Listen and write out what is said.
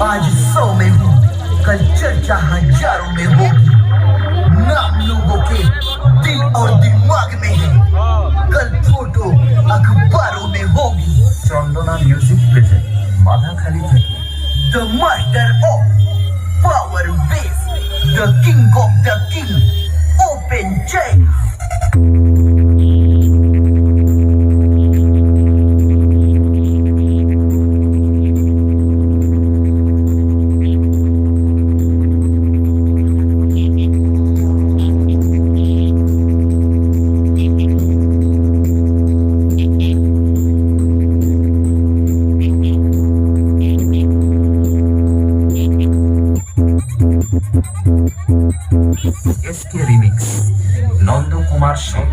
आज 100 में हूँ, कल चर्चा हजारों में होगी। नाम लोगों के दिल और दिमाग में है, कल फोटो अखबारों में होगी। চন্দনা মিউজিক প্রেজেন্ট মাথাখালি থেকে The master of power base, the king of the king, open chains. SK remix Nandakumar Singh